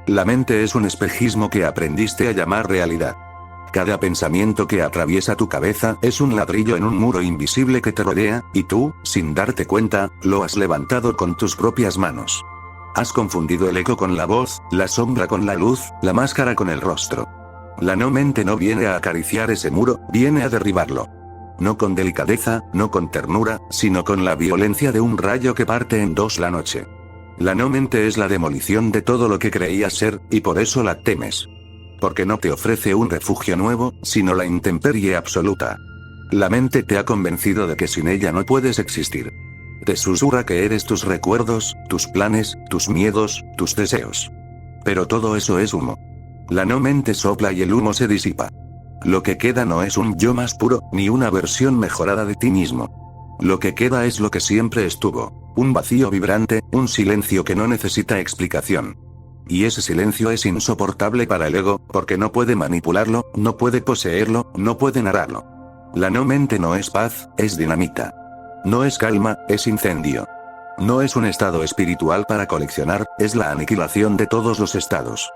La mente es un espejismo que aprendiste a llamar realidad. Cada pensamiento que atraviesa tu cabeza es un ladrillo en un muro invisible que te rodea, y tú, sin darte cuenta, lo has levantado con tus propias manos. Has confundido el eco con la voz, la sombra con la luz, la máscara con el rostro. La mente no viene a acariciar ese muro, viene a derribarlo. No con delicadeza, no con ternura, sino con la violencia de un rayo que parte en dos la noche. La mente es la demolición de todo lo que creías ser, y por eso la temes. Porque no te ofrece un refugio nuevo, sino la intemperie absoluta. La mente te ha convencido de que sin ella no puedes existir. Te susurra que eres tus recuerdos, tus planes, tus miedos, tus deseos. Pero todo eso es humo. La mente sopla y el humo se disipa. Lo que queda no es un yo más puro, ni una versión mejorada de ti mismo. Lo que queda es lo que siempre estuvo. Un vacío vibrante, un silencio que no necesita explicación. Y ese silencio es insoportable para el ego, porque no puede manipularlo, no puede poseerlo, no puede narrarlo. La mente no es paz, es dinamita. No es calma, es incendio. No es un estado espiritual para coleccionar, es la aniquilación de todos los estados.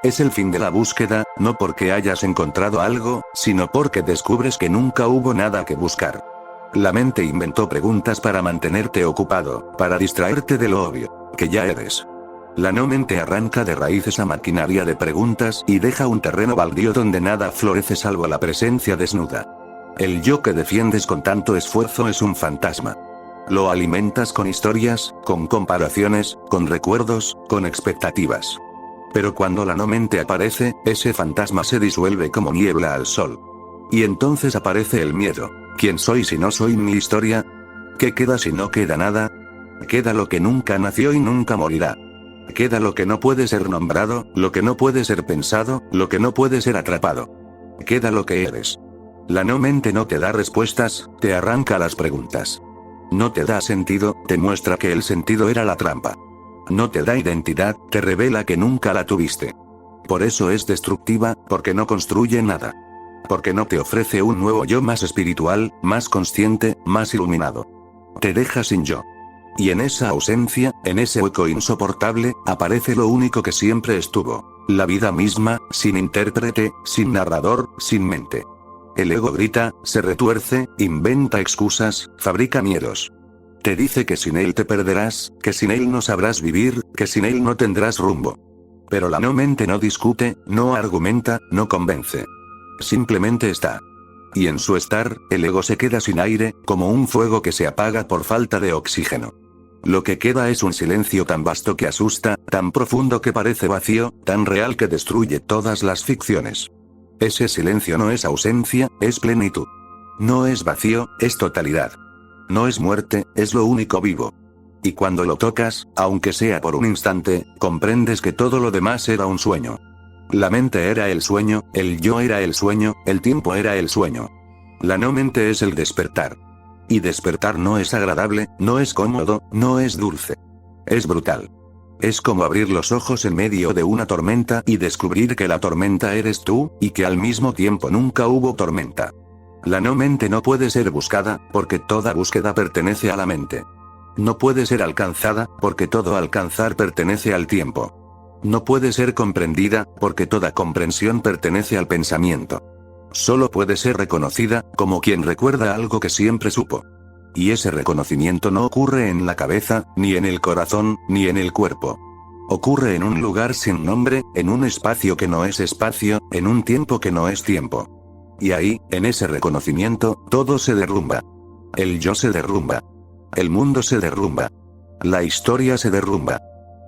Es el fin de la búsqueda, no porque hayas encontrado algo, sino porque descubres que nunca hubo nada que buscar. La mente inventó preguntas para mantenerte ocupado, para distraerte de lo obvio, que ya eres. La mente arranca de raíz esa maquinaria de preguntas y deja un terreno baldío donde nada florece salvo la presencia desnuda. El yo que defiendes con tanto esfuerzo es un fantasma. Lo alimentas con historias, con comparaciones, con recuerdos, con expectativas. Pero cuando la mente aparece, ese fantasma se disuelve como niebla al sol. Y entonces aparece el miedo. ¿Quién soy si no soy mi historia? ¿Qué queda si no queda nada? Queda lo que nunca nació y nunca morirá. Queda lo que no puede ser nombrado, lo que no puede ser pensado, lo que no puede ser atrapado. Queda lo que eres. La mente no te da respuestas, te arranca las preguntas. No te da sentido, te muestra que el sentido era la trampa. No te da identidad, te revela que nunca la tuviste. Por eso es destructiva, porque no construye nada. Porque no te ofrece un nuevo yo más espiritual, más consciente, más iluminado. Te deja sin yo. Y en esa ausencia, en ese hueco insoportable, aparece lo único que siempre estuvo. La vida misma, sin intérprete, sin narrador, sin mente. El ego grita, se retuerce, inventa excusas, fabrica miedos. Te dice que sin él te perderás, que sin él no sabrás vivir, que sin él no tendrás rumbo. Pero la mente no discute, no argumenta, no convence. Simplemente está. Y en su estar, el ego se queda sin aire, como un fuego que se apaga por falta de oxígeno. Lo que queda es un silencio tan vasto que asusta, tan profundo que parece vacío, tan real que destruye todas las ficciones. Ese silencio no es ausencia, es plenitud. No es vacío, es totalidad. No es muerte, es lo único vivo. Y cuando lo tocas, aunque sea por un instante, comprendes que todo lo demás era un sueño. La mente era el sueño, el yo era el sueño, el tiempo era el sueño. La mente es el despertar. Y despertar no es agradable, no es cómodo, no es dulce. Es brutal. Es como abrir los ojos en medio de una tormenta y descubrir que la tormenta eres tú, y que al mismo tiempo nunca hubo tormenta. La mente no puede ser buscada, porque toda búsqueda pertenece a la mente. No puede ser alcanzada, porque todo alcanzar pertenece al tiempo. No puede ser comprendida, porque toda comprensión pertenece al pensamiento. Solo puede ser reconocida, como quien recuerda algo que siempre supo. Y ese reconocimiento no ocurre en la cabeza, ni en el corazón, ni en el cuerpo. Ocurre en un lugar sin nombre, en un espacio que no es espacio, en un tiempo que no es tiempo. Y ahí, en ese reconocimiento, todo se derrumba. El yo se derrumba. El mundo se derrumba. La historia se derrumba.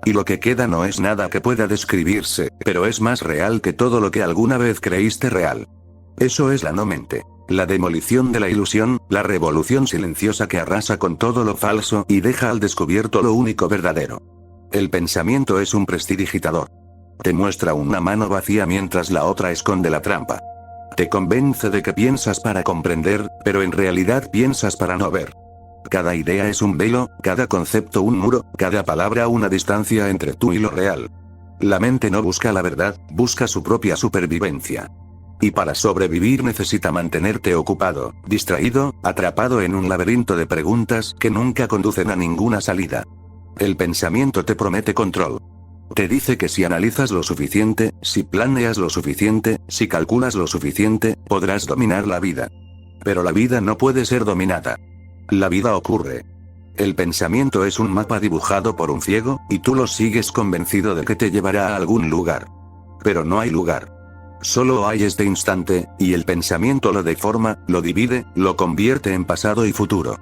Y lo que queda no es nada que pueda describirse, pero es más real que todo lo que alguna vez creíste real. Eso es la mente. La demolición de la ilusión, la revolución silenciosa que arrasa con todo lo falso y deja al descubierto lo único verdadero. El pensamiento es un prestidigitador. Te muestra una mano vacía mientras la otra esconde la trampa. Te convence de que piensas para comprender, pero en realidad piensas para no ver. Cada idea es un velo, cada concepto un muro, cada palabra una distancia entre tú y lo real. La mente no busca la verdad, busca su propia supervivencia. Y para sobrevivir necesita mantenerte ocupado, distraído, atrapado en un laberinto de preguntas que nunca conducen a ninguna salida. El pensamiento te promete control. Te dice que si analizas lo suficiente, si planeas lo suficiente, si calculas lo suficiente, podrás dominar la vida. Pero la vida no puede ser dominada. La vida ocurre. El pensamiento es un mapa dibujado por un ciego, y tú lo sigues convencido de que te llevará a algún lugar. Pero no hay lugar. Solo hay este instante, y el pensamiento lo deforma, lo divide, lo convierte en pasado y futuro.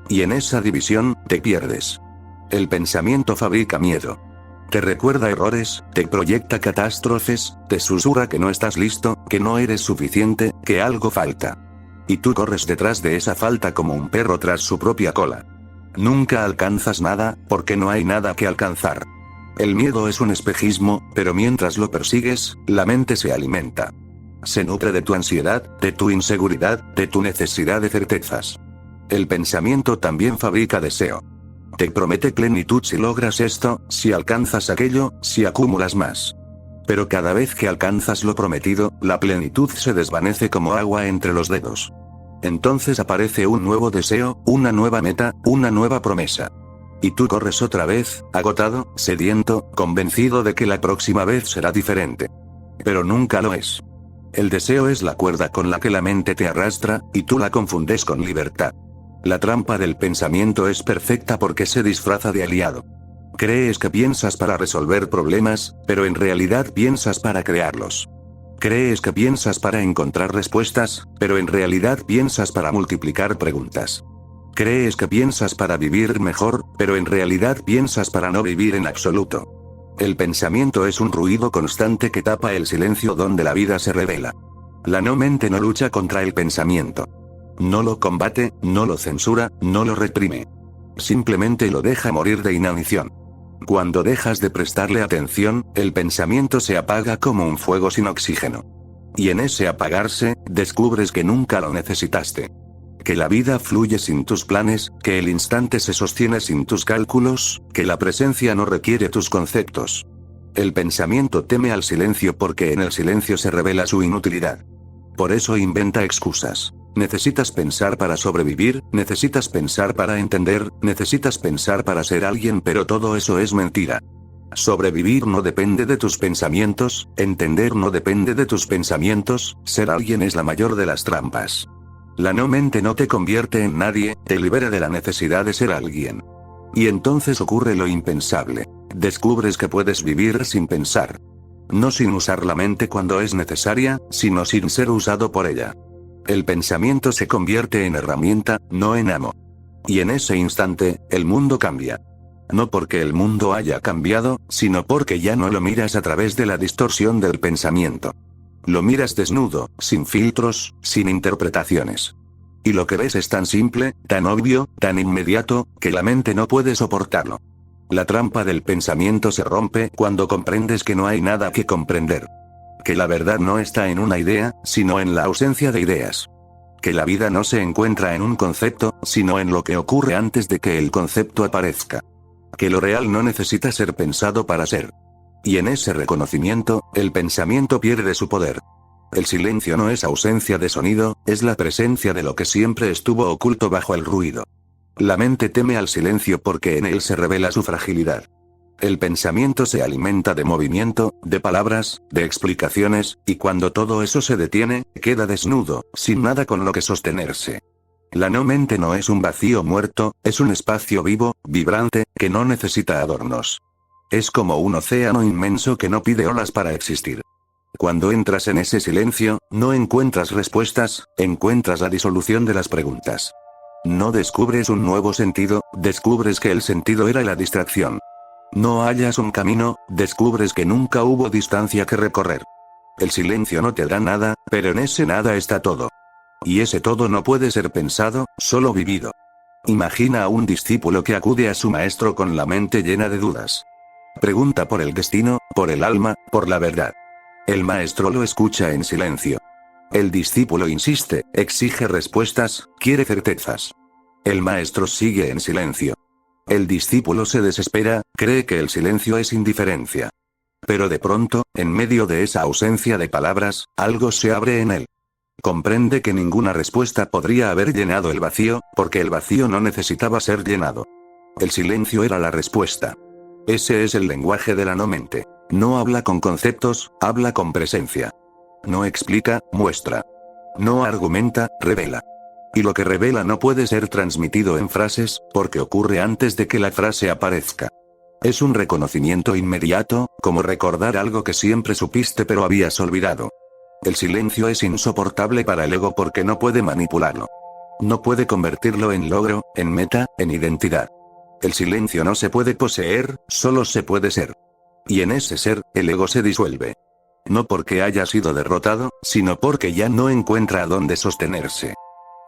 Y en esa división, te pierdes. El pensamiento fabrica miedo. Te recuerda errores, te proyecta catástrofes, te susurra que no estás listo, que no eres suficiente, que algo falta. Y tú corres detrás de esa falta como un perro tras su propia cola. Nunca alcanzas nada, porque no hay nada que alcanzar. El miedo es un espejismo, pero mientras lo persigues, la mente se alimenta. Se nutre de tu ansiedad, de tu inseguridad, de tu necesidad de certezas. El pensamiento también fabrica deseo. Te promete plenitud si logras esto, si alcanzas aquello, si acumulas más. Pero cada vez que alcanzas lo prometido, la plenitud se desvanece como agua entre los dedos. Entonces aparece un nuevo deseo, una nueva meta, una nueva promesa. Y tú corres otra vez, agotado, sediento, convencido de que la próxima vez será diferente. Pero nunca lo es. El deseo es la cuerda con la que la mente te arrastra, y tú la confundes con libertad. La trampa del pensamiento es perfecta porque se disfraza de aliado. Crees que piensas para resolver problemas, pero en realidad piensas para crearlos. Crees que piensas para encontrar respuestas, pero en realidad piensas para multiplicar preguntas. Crees que piensas para vivir mejor, pero en realidad piensas para no vivir en absoluto. El pensamiento es un ruido constante que tapa el silencio donde la vida se revela. La mente no lucha contra el pensamiento. No lo combate, no lo censura, no lo reprime. Simplemente lo deja morir de inanición. Cuando dejas de prestarle atención, el pensamiento se apaga como un fuego sin oxígeno. Y en ese apagarse, descubres que nunca lo necesitaste. Que la vida fluye sin tus planes, que el instante se sostiene sin tus cálculos, que la presencia no requiere tus conceptos. El pensamiento teme al silencio porque en el silencio se revela su inutilidad. Por eso inventa excusas. Necesitas pensar para sobrevivir, necesitas pensar para entender, necesitas pensar para ser alguien, pero todo eso es mentira. Sobrevivir no depende de tus pensamientos, entender no depende de tus pensamientos, ser alguien es la mayor de las trampas. La mente no te convierte en nadie, te libera de la necesidad de ser alguien. Y entonces ocurre lo impensable. Descubres que puedes vivir sin pensar. No sin usar la mente cuando es necesaria, sino sin ser usado por ella. El pensamiento se convierte en herramienta, no en amo. Y en ese instante, el mundo cambia. No porque el mundo haya cambiado, sino porque ya no lo miras a través de la distorsión del pensamiento. Lo miras desnudo, sin filtros, sin interpretaciones. Y lo que ves es tan simple, tan obvio, tan inmediato, que la mente no puede soportarlo. La trampa del pensamiento se rompe cuando comprendes que no hay nada que comprender. Que la verdad no está en una idea, sino en la ausencia de ideas. Que la vida no se encuentra en un concepto, sino en lo que ocurre antes de que el concepto aparezca. Que lo real no necesita ser pensado para ser. Y en ese reconocimiento, el pensamiento pierde su poder. El silencio no es ausencia de sonido, es la presencia de lo que siempre estuvo oculto bajo el ruido. La mente teme al silencio porque en él se revela su fragilidad. El pensamiento se alimenta de movimiento, de palabras, de explicaciones, y cuando todo eso se detiene, queda desnudo, sin nada con lo que sostenerse. La mente no es un vacío muerto, es un espacio vivo, vibrante, que no necesita adornos. Es como un océano inmenso que no pide olas para existir. Cuando entras en ese silencio, no encuentras respuestas, encuentras la disolución de las preguntas. No descubres un nuevo sentido, descubres que el sentido era la distracción. No hallas un camino, descubres que nunca hubo distancia que recorrer. El silencio no te da nada, pero en ese nada está todo. Y ese todo no puede ser pensado, solo vivido. Imagina a un discípulo que acude a su maestro con la mente llena de dudas. Pregunta por el destino, por el alma, por la verdad. El maestro lo escucha en silencio. El discípulo insiste, exige respuestas, quiere certezas. El maestro sigue en silencio. El discípulo se desespera, cree que el silencio es indiferencia. Pero de pronto, en medio de esa ausencia de palabras, algo se abre en él. Comprende que ninguna respuesta podría haber llenado el vacío, porque el vacío no necesitaba ser llenado. El silencio era la respuesta. Ese es el lenguaje de la no-mente. No habla con conceptos, habla con presencia. No explica, muestra. No argumenta, revela. Y lo que revela no puede ser transmitido en frases, porque ocurre antes de que la frase aparezca. Es un reconocimiento inmediato, como recordar algo que siempre supiste pero habías olvidado. El silencio es insoportable para el ego porque no puede manipularlo. No puede convertirlo en logro, en meta, en identidad. El silencio no se puede poseer, solo se puede ser. Y en ese ser, el ego se disuelve. No porque haya sido derrotado, sino porque ya no encuentra a dónde sostenerse.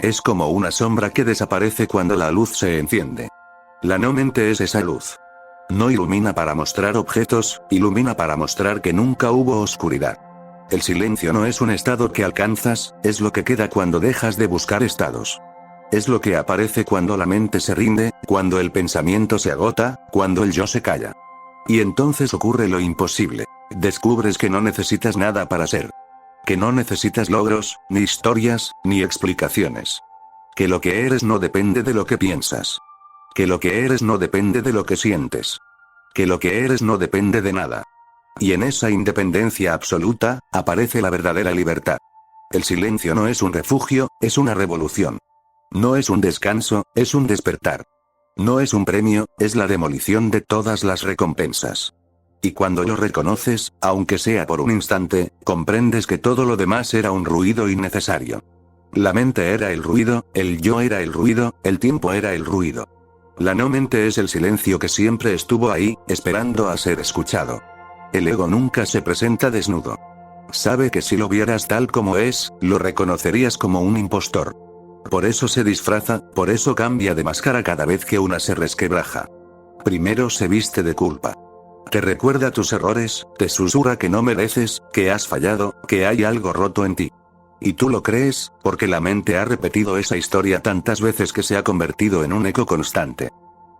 Es como una sombra que desaparece cuando la luz se enciende. La no-mente es esa luz. No ilumina para mostrar objetos, ilumina para mostrar que nunca hubo oscuridad. El silencio no es un estado que alcanzas, es lo que queda cuando dejas de buscar estados. Es lo que aparece cuando la mente se rinde, cuando el pensamiento se agota, cuando el yo se calla. Y entonces ocurre lo imposible. Descubres que no necesitas nada para ser. Que no necesitas logros, ni historias, ni explicaciones. Que lo que eres no depende de lo que piensas. Que lo que eres no depende de lo que sientes. Que lo que eres no depende de nada. Y en esa independencia absoluta, aparece la verdadera libertad. El silencio no es un refugio, es una revolución. No es un descanso, es un despertar. No es un premio, es la demolición de todas las recompensas. Y cuando lo reconoces, aunque sea por un instante, comprendes que todo lo demás era un ruido innecesario. La mente era el ruido, el yo era el ruido, el tiempo era el ruido. La no-mente es el silencio que siempre estuvo ahí, esperando a ser escuchado. El ego nunca se presenta desnudo. Sabe que si lo vieras tal como es, lo reconocerías como un impostor. Por eso se disfraza, por eso cambia de máscara cada vez que una se resquebraja. Primero se viste de culpa. Te recuerda tus errores, te susurra que no mereces, que has fallado, que hay algo roto en ti. Y tú lo crees, porque la mente ha repetido esa historia tantas veces que se ha convertido en un eco constante.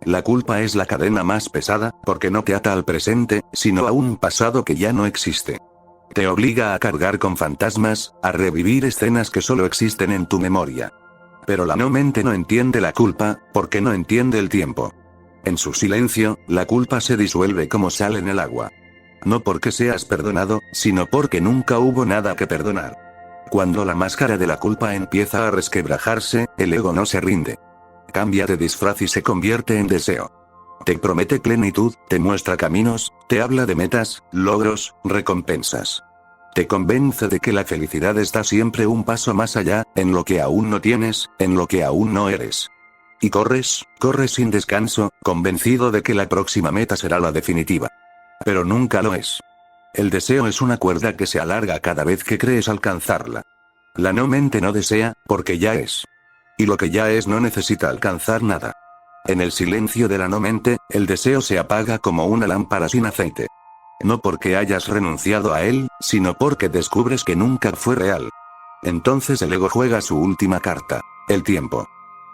La culpa es la cadena más pesada, porque no te ata al presente, sino a un pasado que ya no existe. Te obliga a cargar con fantasmas, a revivir escenas que solo existen en tu memoria. Pero la no-mente no entiende la culpa, porque no entiende el tiempo. En su silencio, la culpa se disuelve como sal en el agua. No porque seas perdonado, sino porque nunca hubo nada que perdonar. Cuando la máscara de la culpa empieza a resquebrajarse, el ego no se rinde. Cambia de disfraz y se convierte en deseo. Te promete plenitud, te muestra caminos, te habla de metas, logros, recompensas. Te convence de que la felicidad está siempre un paso más allá, en lo que aún no tienes, en lo que aún no eres. Y corres sin descanso, convencido de que la próxima meta será la definitiva. Pero nunca lo es. El deseo es una cuerda que se alarga cada vez que crees alcanzarla. La no-mente no desea, porque ya es. Y lo que ya es no necesita alcanzar nada. En el silencio de la no-mente, el deseo se apaga como una lámpara sin aceite. No porque hayas renunciado a él, sino porque descubres que nunca fue real. Entonces el ego juega su última carta, el tiempo.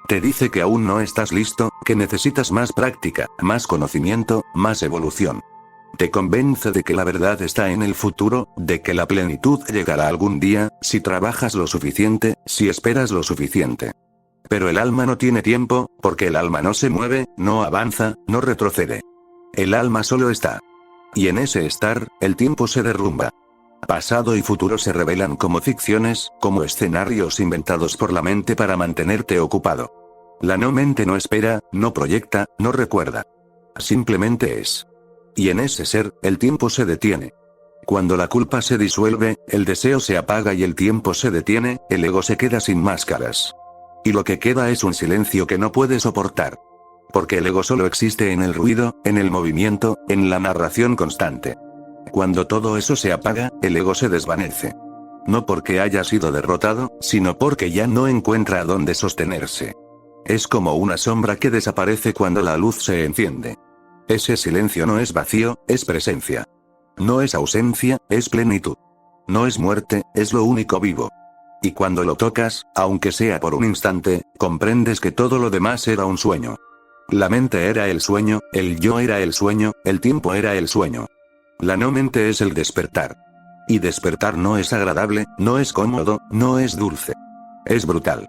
Te dice que aún no estás listo, que necesitas más práctica, más conocimiento, más evolución. Te convence de que la verdad está en el futuro, de que la plenitud llegará algún día, si trabajas lo suficiente, si esperas lo suficiente. Pero el alma no tiene tiempo, porque el alma no se mueve, no avanza, no retrocede. El alma solo está. Y en ese estar, el tiempo se derrumba. Pasado y futuro se revelan como ficciones, como escenarios inventados por la mente para mantenerte ocupado. La no-mente no espera, no proyecta, no recuerda. Simplemente es. Y en ese ser, el tiempo se detiene. Cuando la culpa se disuelve, el deseo se apaga y el tiempo se detiene, el ego se queda sin máscaras. Y lo que queda es un silencio que no puede soportar. Porque el ego solo existe en el ruido, en el movimiento, en la narración constante. Cuando todo eso se apaga, el ego se desvanece. No porque haya sido derrotado, sino porque ya no encuentra a dónde sostenerse. Es como una sombra que desaparece cuando la luz se enciende. Ese silencio no es vacío, es presencia. No es ausencia, es plenitud. No es muerte, es lo único vivo. Y cuando lo tocas, aunque sea por un instante, comprendes que todo lo demás era un sueño. La mente era el sueño, el yo era el sueño, el tiempo era el sueño. La no-mente es el despertar. Y despertar no es agradable, no es cómodo, no es dulce. Es brutal.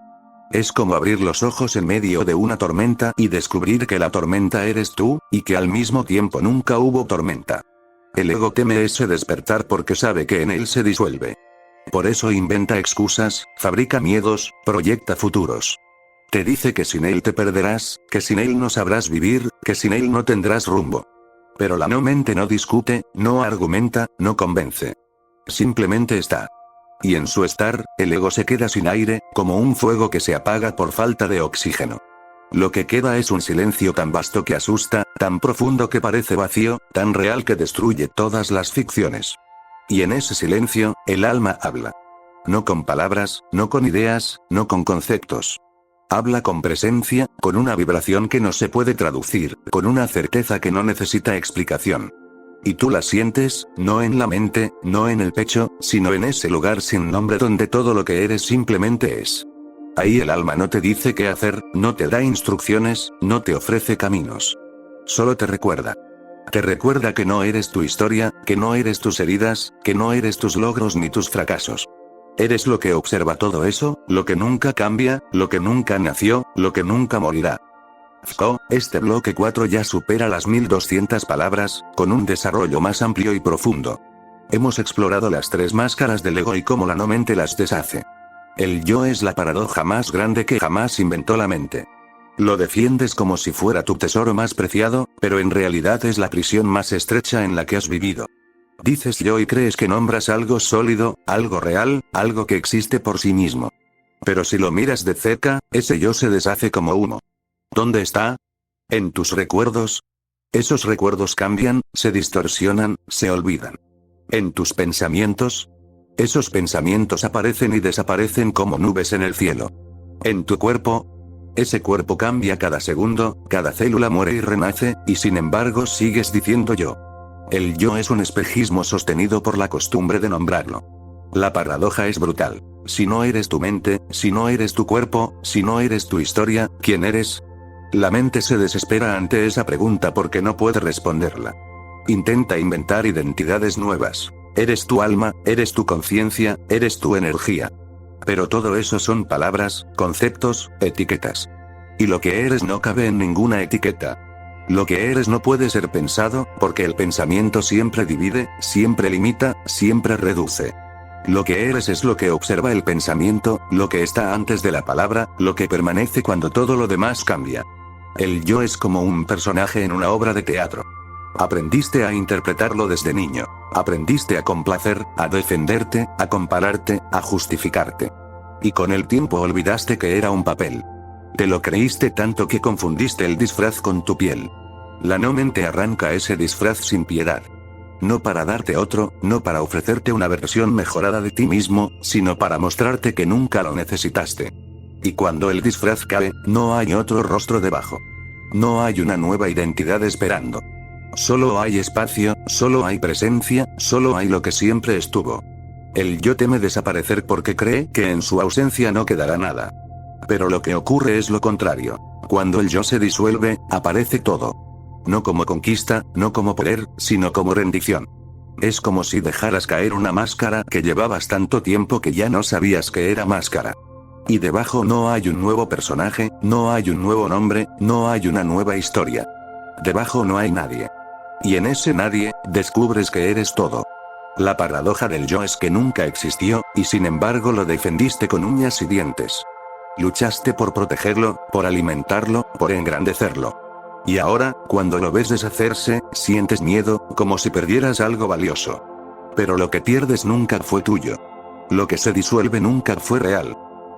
Es como abrir los ojos en medio de una tormenta y descubrir que la tormenta eres tú, y que al mismo tiempo nunca hubo tormenta. El ego teme ese despertar porque sabe que en él se disuelve. Por eso inventa excusas, fabrica miedos, proyecta futuros. Te dice que sin él te perderás, que sin él no sabrás vivir, que sin él no tendrás rumbo. Pero la mente no discute, no argumenta, no convence. Simplemente está. Y en su estar, el ego se queda sin aire, como un fuego que se apaga por falta de oxígeno. Lo que queda es un silencio tan vasto que asusta, tan profundo que parece vacío, tan real que destruye todas las ficciones. Y en ese silencio, el alma habla. No con palabras, no con ideas, no con conceptos. Habla con presencia, con una vibración que no se puede traducir, con una certeza que no necesita explicación. Y tú la sientes, no en la mente, no en el pecho, sino en ese lugar sin nombre donde todo lo que eres simplemente es. Ahí el alma no te dice qué hacer, no te da instrucciones, no te ofrece caminos. Solo te recuerda. Te recuerda que no eres tu historia, que no eres tus heridas, que no eres tus logros ni tus fracasos. Eres lo que observa todo eso, lo que nunca cambia, lo que nunca nació, lo que nunca morirá. Este bloque 4 ya supera las 1200 palabras, con un desarrollo más amplio y profundo. Hemos explorado las 3 máscaras del ego y cómo la no mente las deshace. El yo es la paradoja más grande que jamás inventó la mente. Lo defiendes como si fuera tu tesoro más preciado, pero en realidad es la prisión más estrecha en la que has vivido. Dices yo y crees que nombras algo sólido, algo real, algo que existe por sí mismo. Pero si lo miras de cerca, ese yo se deshace como humo. ¿Dónde está? ¿En tus recuerdos? Esos recuerdos cambian, se distorsionan, se olvidan. ¿En tus pensamientos? Esos pensamientos aparecen y desaparecen como nubes en el cielo. ¿En tu cuerpo? Ese cuerpo cambia cada segundo, cada célula muere y renace, y sin embargo sigues diciendo yo. El yo es un espejismo sostenido por la costumbre de nombrarlo. La paradoja es brutal. Si no eres tu mente, si no eres tu cuerpo, si no eres tu historia, ¿quién eres? La mente se desespera ante esa pregunta porque no puede responderla. Intenta inventar identidades nuevas. Eres tu alma, eres tu conciencia, eres tu energía. Pero todo eso son palabras, conceptos, etiquetas. Y lo que eres no cabe en ninguna etiqueta. Lo que eres no puede ser pensado, porque el pensamiento siempre divide, siempre limita, siempre reduce. Lo que eres es lo que observa el pensamiento, lo que está antes de la palabra, lo que permanece cuando todo lo demás cambia. El yo es como un personaje en una obra de teatro. Aprendiste a interpretarlo desde niño. Aprendiste a complacer, a defenderte, a compararte, a justificarte. Y con el tiempo olvidaste que era un papel. Te lo creíste tanto que confundiste el disfraz con tu piel. La no mente arranca ese disfraz sin piedad. No para darte otro, no para ofrecerte una versión mejorada de ti mismo, sino para mostrarte que nunca lo necesitaste. Y cuando el disfraz cae, no hay otro rostro debajo. No hay una nueva identidad esperando. Solo hay espacio, solo hay presencia, solo hay lo que siempre estuvo. El yo teme desaparecer porque cree que en su ausencia no quedará nada. Pero lo que ocurre es lo contrario. Cuando el yo se disuelve, aparece todo. No como conquista, no como poder, sino como rendición. Es como si dejaras caer una máscara que llevabas tanto tiempo que ya no sabías que era máscara. Y debajo no hay un nuevo personaje, no hay un nuevo nombre, no hay una nueva historia. Debajo no hay nadie. Y en ese nadie, descubres que eres todo. La paradoja del yo es que nunca existió, y sin embargo lo defendiste con uñas y dientes. Luchaste por protegerlo, por alimentarlo, por engrandecerlo. Y ahora, cuando lo ves deshacerse, sientes miedo, como si perdieras algo valioso. Pero lo que pierdes nunca fue tuyo. Lo que se disuelve nunca fue real.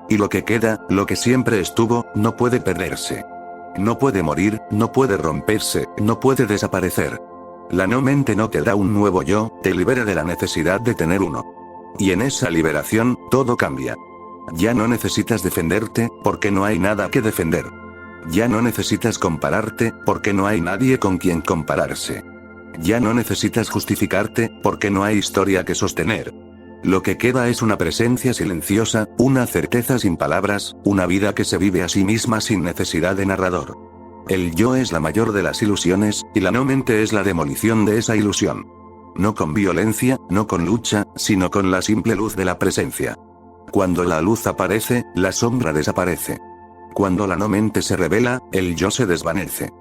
Y lo que queda, lo que siempre estuvo, no puede perderse. No puede morir, no puede romperse, no puede desaparecer. La no mente no te da un nuevo yo, te libera de la necesidad de tener uno. Y en esa liberación, todo cambia. Ya no necesitas defenderte, porque no hay nada que defender. Ya no necesitas compararte, porque no hay nadie con quien compararse. Ya no necesitas justificarte, porque no hay historia que sostener. Lo que queda es una presencia silenciosa, una certeza sin palabras, una vida que se vive a sí misma sin necesidad de narrador. El yo es la mayor de las ilusiones, y la no mente es la demolición de esa ilusión. No con violencia, no con lucha, sino con la simple luz de la presencia. Cuando la luz aparece, la sombra desaparece. Cuando la no-mente se revela, el yo se desvanece.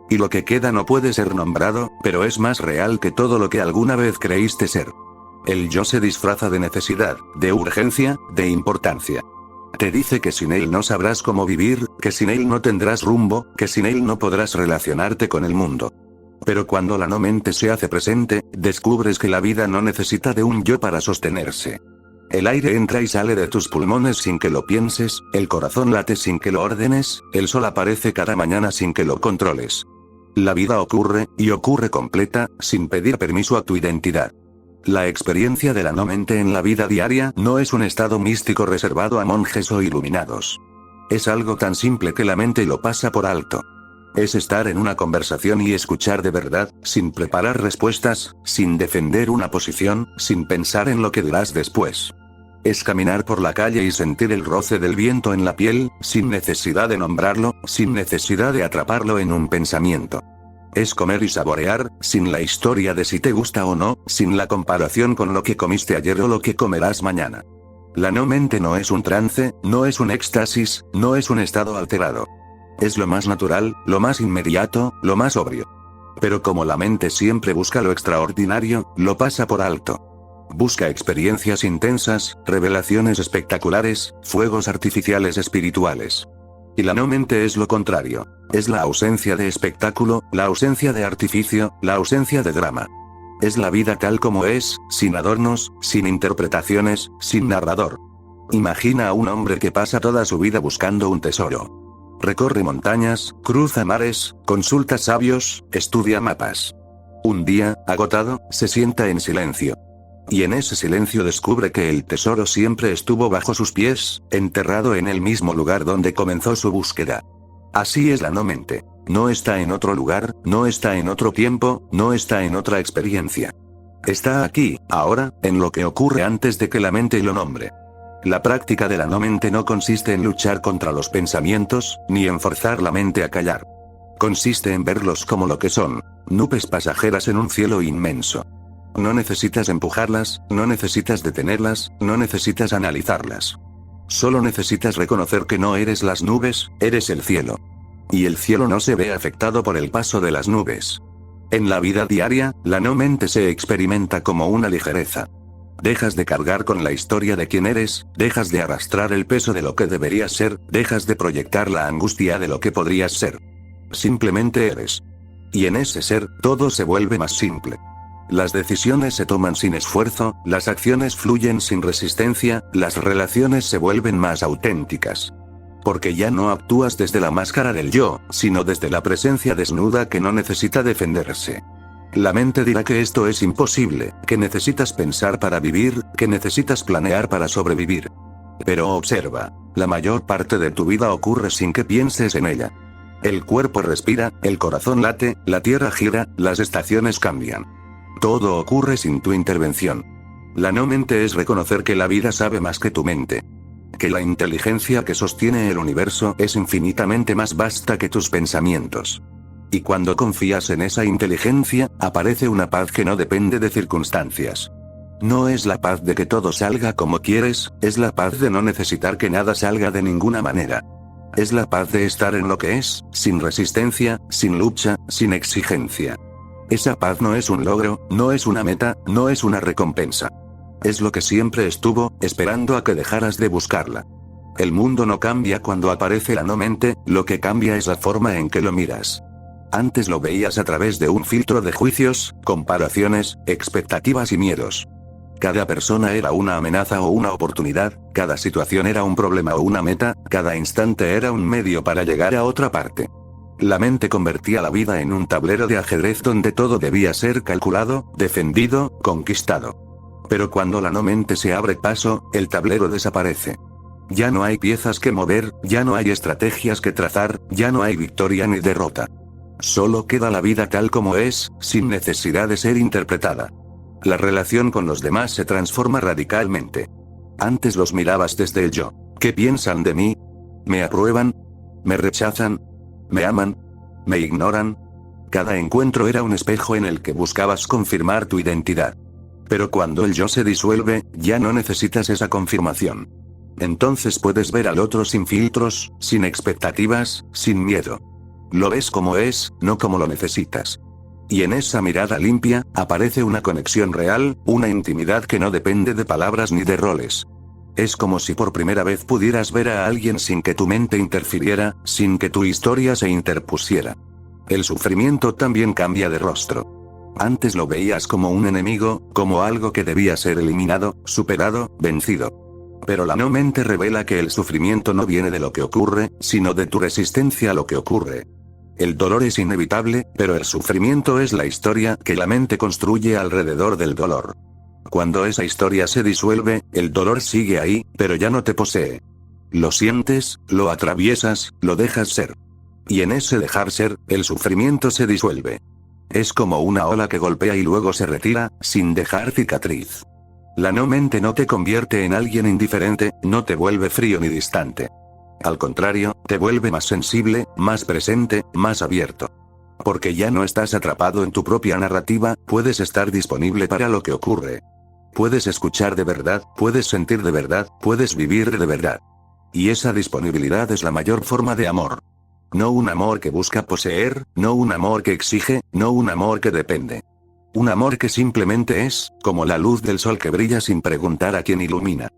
Y lo que queda no puede ser nombrado, pero es más real que todo lo que alguna vez creíste ser. El yo se disfraza de necesidad, de urgencia, de importancia. Te dice que sin él no sabrás cómo vivir, que sin él no tendrás rumbo, que sin él no podrás relacionarte con el mundo. Pero cuando la no-mente se hace presente, descubres que la vida no necesita de un yo para sostenerse. El aire entra y sale de tus pulmones sin que lo pienses, el corazón late sin que lo ordenes, el sol aparece cada mañana sin que lo controles. La vida ocurre, y ocurre completa, sin pedir permiso a tu identidad. La experiencia de la no-mente en la vida diaria no es un estado místico reservado a monjes o iluminados. Es algo tan simple que la mente lo pasa por alto. Es estar en una conversación y escuchar de verdad, sin preparar respuestas, sin defender una posición, sin pensar en lo que dirás después. Es caminar por la calle y sentir el roce del viento en la piel, sin necesidad de nombrarlo, sin necesidad de atraparlo en un pensamiento. Es comer y saborear, sin la historia de si te gusta o no, sin la comparación con lo que comiste ayer o lo que comerás mañana. La no-mente no es un trance, no es un éxtasis, no es un estado alterado. Es lo más natural, lo más inmediato, lo más obvio. Pero como la mente siempre busca lo extraordinario, lo pasa por alto. Busca experiencias intensas, revelaciones espectaculares, fuegos artificiales espirituales. Y la no-mente es lo contrario. Es la ausencia de espectáculo, la ausencia de artificio, la ausencia de drama. Es la vida tal como es, sin adornos, sin interpretaciones, sin narrador. Imagina a un hombre que pasa toda su vida buscando un tesoro. Recorre montañas, cruza mares, consulta sabios, estudia mapas. Un día, agotado, se sienta en silencio. Y en ese silencio descubre que el tesoro siempre estuvo bajo sus pies, enterrado en el mismo lugar donde comenzó su búsqueda. Así es la no-mente. No está en otro lugar, no está en otro tiempo, no está en otra experiencia. Está aquí, ahora, en lo que ocurre antes de que la mente lo nombre. La práctica de la no-mente no consiste en luchar contra los pensamientos, ni en forzar la mente a callar. Consiste en verlos como lo que son, nubes pasajeras en un cielo inmenso. No necesitas empujarlas, no necesitas detenerlas, no necesitas analizarlas. Solo necesitas reconocer que no eres las nubes, eres el cielo. Y el cielo no se ve afectado por el paso de las nubes. En la vida diaria, la no-mente se experimenta como una ligereza. Dejas de cargar con la historia de quién eres, dejas de arrastrar el peso de lo que deberías ser, dejas de proyectar la angustia de lo que podrías ser. Simplemente eres. Y en ese ser, todo se vuelve más simple. Las decisiones se toman sin esfuerzo, las acciones fluyen sin resistencia, las relaciones se vuelven más auténticas. Porque ya no actúas desde la máscara del yo, sino desde la presencia desnuda que no necesita defenderse. La mente dirá que esto es imposible, que necesitas pensar para vivir, que necesitas planear para sobrevivir. Pero observa, la mayor parte de tu vida ocurre sin que pienses en ella. El cuerpo respira, el corazón late, la tierra gira, las estaciones cambian. Todo ocurre sin tu intervención. La no-mente es reconocer que la vida sabe más que tu mente. Que la inteligencia que sostiene el universo es infinitamente más vasta que tus pensamientos. Y cuando confías en esa inteligencia, aparece una paz que no depende de circunstancias. No es la paz de que todo salga como quieres, es la paz de no necesitar que nada salga de ninguna manera. Es la paz de estar en lo que es, sin resistencia, sin lucha, sin exigencia. Esa paz no es un logro, no es una meta, no es una recompensa. Es lo que siempre estuvo, esperando a que dejaras de buscarla. El mundo no cambia cuando aparece la no-mente, lo que cambia es la forma en que lo miras. Antes lo veías a través de un filtro de juicios, comparaciones, expectativas y miedos. Cada persona era una amenaza o una oportunidad, cada situación era un problema o una meta, cada instante era un medio para llegar a otra parte. La mente convertía la vida en un tablero de ajedrez donde todo debía ser calculado, defendido, conquistado. Pero cuando la no-mente se abre paso, el tablero desaparece. Ya no hay piezas que mover, ya no hay estrategias que trazar, ya no hay victoria ni derrota. Solo queda la vida tal como es, sin necesidad de ser interpretada. La relación con los demás se transforma radicalmente. Antes los mirabas desde el yo. ¿Qué piensan de mí? ¿Me aprueban? ¿Me rechazan? ¿Me aman? ¿Me ignoran? Cada encuentro era un espejo en el que buscabas confirmar tu identidad. Pero cuando el yo se disuelve, ya no necesitas esa confirmación. Entonces puedes ver al otro sin filtros, sin expectativas, sin miedo. Lo ves como es, no como lo necesitas. Y en esa mirada limpia, aparece una conexión real, una intimidad que no depende de palabras ni de roles. Es como si por primera vez pudieras ver a alguien sin que tu mente interfiriera, sin que tu historia se interpusiera. El sufrimiento también cambia de rostro. Antes lo veías como un enemigo, como algo que debía ser eliminado, superado, vencido. Pero la no mente revela que el sufrimiento no viene de lo que ocurre, sino de tu resistencia a lo que ocurre. El dolor es inevitable, pero el sufrimiento es la historia que la mente construye alrededor del dolor. Cuando esa historia se disuelve, el dolor sigue ahí, pero ya no te posee. Lo sientes, lo atraviesas, lo dejas ser. Y en ese dejar ser, el sufrimiento se disuelve. Es como una ola que golpea y luego se retira, sin dejar cicatriz. La no mente no te convierte en alguien indiferente, no te vuelve frío ni distante. Al contrario, te vuelve más sensible, más presente, más abierto. Porque ya no estás atrapado en tu propia narrativa, puedes estar disponible para lo que ocurre. Puedes escuchar de verdad, puedes sentir de verdad, puedes vivir de verdad. Y esa disponibilidad es la mayor forma de amor. No un amor que busca poseer, no un amor que exige, no un amor que depende. Un amor que simplemente es, como la luz del sol que brilla sin preguntar a quién ilumina.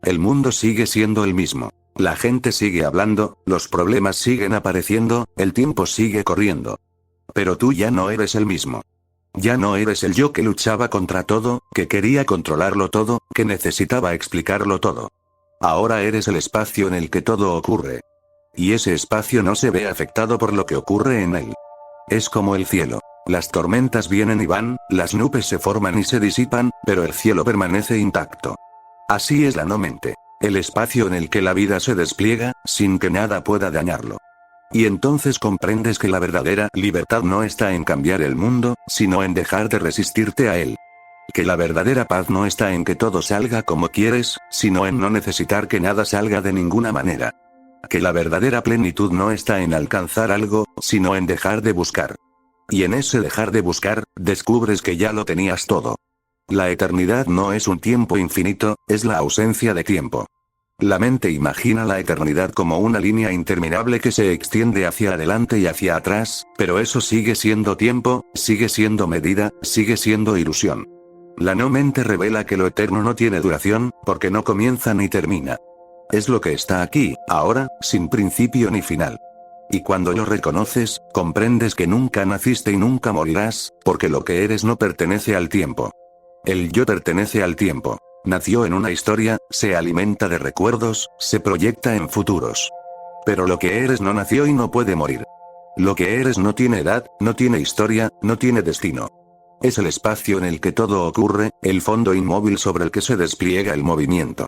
El mundo sigue siendo el mismo. La gente sigue hablando, los problemas siguen apareciendo, el tiempo sigue corriendo. Pero tú ya no eres el mismo. Ya no eres el yo que luchaba contra todo, que quería controlarlo todo, que necesitaba explicarlo todo. Ahora eres el espacio en el que todo ocurre. Y ese espacio no se ve afectado por lo que ocurre en él. Es como el cielo. Las tormentas vienen y van, las nubes se forman y se disipan, pero el cielo permanece intacto. Así es la no mente. El espacio en el que la vida se despliega, sin que nada pueda dañarlo. Y entonces comprendes que la verdadera libertad no está en cambiar el mundo, sino en dejar de resistirte a él. Que la verdadera paz no está en que todo salga como quieres, sino en no necesitar que nada salga de ninguna manera. Que la verdadera plenitud no está en alcanzar algo, sino en dejar de buscar. Y en ese dejar de buscar, descubres que ya lo tenías todo. La eternidad no es un tiempo infinito, es la ausencia de tiempo. La mente imagina la eternidad como una línea interminable que se extiende hacia adelante y hacia atrás, pero eso sigue siendo tiempo, sigue siendo medida, sigue siendo ilusión. La no mente revela que lo eterno no tiene duración, porque no comienza ni termina. Es lo que está aquí, ahora, sin principio ni final. Y cuando lo reconoces, comprendes que nunca naciste y nunca morirás, porque lo que eres no pertenece al tiempo. El yo pertenece al tiempo. Nació en una historia, se alimenta de recuerdos, se proyecta en futuros. Pero lo que eres no nació y no puede morir. Lo que eres no tiene edad, no tiene historia, no tiene destino. Es el espacio en el que todo ocurre, el fondo inmóvil sobre el que se despliega el movimiento.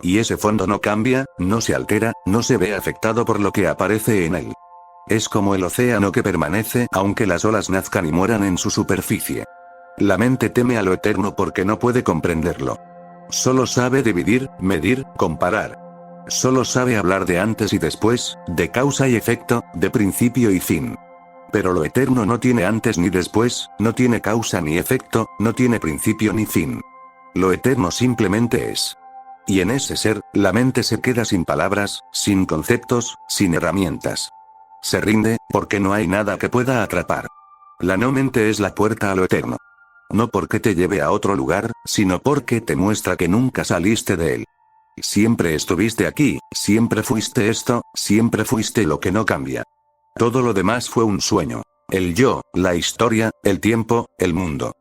Y ese fondo no cambia, no se altera, no se ve afectado por lo que aparece en él. Es como el océano que permanece aunque las olas nazcan y mueran en su superficie. La mente teme a lo eterno porque no puede comprenderlo. Solo sabe dividir, medir, comparar. Solo sabe hablar de antes y después, de causa y efecto, de principio y fin. Pero lo eterno no tiene antes ni después, no tiene causa ni efecto, no tiene principio ni fin. Lo eterno simplemente es. Y en ese ser, la mente se queda sin palabras, sin conceptos, sin herramientas. Se rinde, porque no hay nada que pueda atrapar. La no mente es la puerta a lo eterno. No porque te lleve a otro lugar, sino porque te muestra que nunca saliste de él. Siempre estuviste aquí, siempre fuiste esto, siempre fuiste lo que no cambia. Todo lo demás fue un sueño. El yo, la historia, el tiempo, el mundo.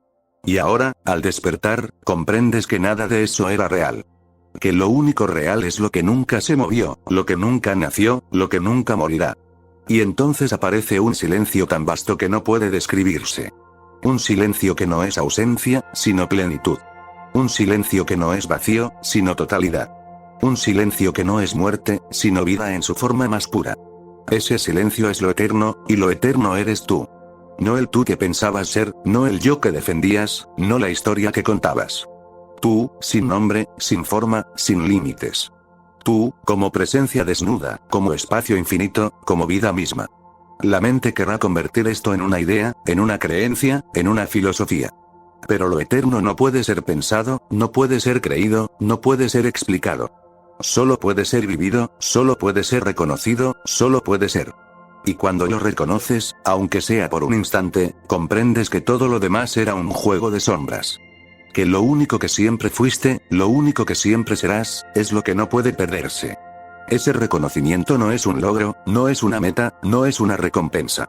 Y ahora, al despertar, comprendes que nada de eso era real. Que lo único real es lo que nunca se movió, lo que nunca nació, lo que nunca morirá. Y entonces aparece un silencio tan vasto que no puede describirse. Un silencio que no es ausencia, sino plenitud. Un silencio que no es vacío, sino totalidad. Un silencio que no es muerte, sino vida en su forma más pura. Ese silencio es lo eterno, y lo eterno eres tú. No el tú que pensabas ser, no el yo que defendías, no la historia que contabas. Tú, sin nombre, sin forma, sin límites. Tú, como presencia desnuda, como espacio infinito, como vida misma. La mente querrá convertir esto en una idea, en una creencia, en una filosofía. Pero lo eterno no puede ser pensado, no puede ser creído, no puede ser explicado. Solo puede ser vivido, solo puede ser reconocido, solo puede ser. Y cuando lo reconoces, aunque sea por un instante, comprendes que todo lo demás era un juego de sombras. Que lo único que siempre fuiste, lo único que siempre serás, es lo que no puede perderse. Ese reconocimiento no es un logro, no es una meta, no es una recompensa.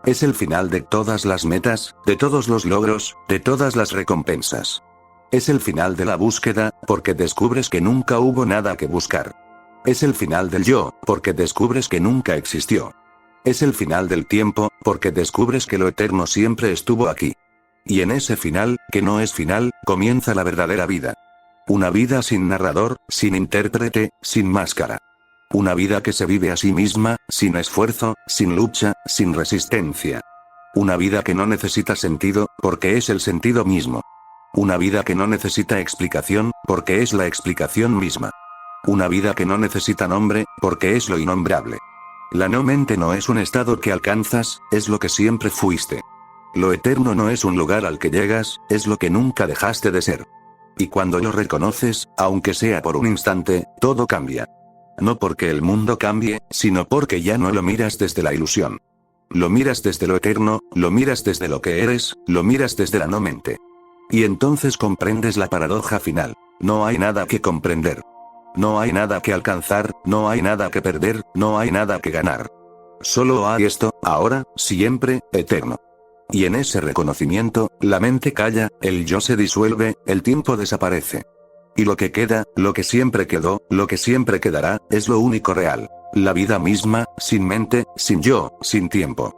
Es el final de todas las metas, de todos los logros, de todas las recompensas. Es el final de la búsqueda, porque descubres que nunca hubo nada que buscar. Es el final del yo, porque descubres que nunca existió. Es el final del tiempo, porque descubres que lo eterno siempre estuvo aquí. Y en ese final, que no es final, comienza la verdadera vida. Una vida sin narrador, sin intérprete, sin máscara. Una vida que se vive a sí misma, sin esfuerzo, sin lucha, sin resistencia. Una vida que no necesita sentido, porque es el sentido mismo. Una vida que no necesita explicación, porque es la explicación misma. Una vida que no necesita nombre, porque es lo innombrable. La no mente no es un estado que alcanzas, es lo que siempre fuiste. Lo eterno no es un lugar al que llegas, es lo que nunca dejaste de ser. Y cuando lo reconoces, aunque sea por un instante, todo cambia. No porque el mundo cambie, sino porque ya no lo miras desde la ilusión. Lo miras desde lo eterno, lo miras desde lo que eres, lo miras desde la no mente. Y entonces comprendes la paradoja final. No hay nada que comprender. No hay nada que alcanzar, no hay nada que perder, no hay nada que ganar. Solo hay esto, ahora, siempre, eterno. Y en ese reconocimiento, la mente calla, el yo se disuelve, el tiempo desaparece. Y lo que queda, lo que siempre quedó, lo que siempre quedará, es lo único real. La vida misma, sin mente, sin yo, sin tiempo.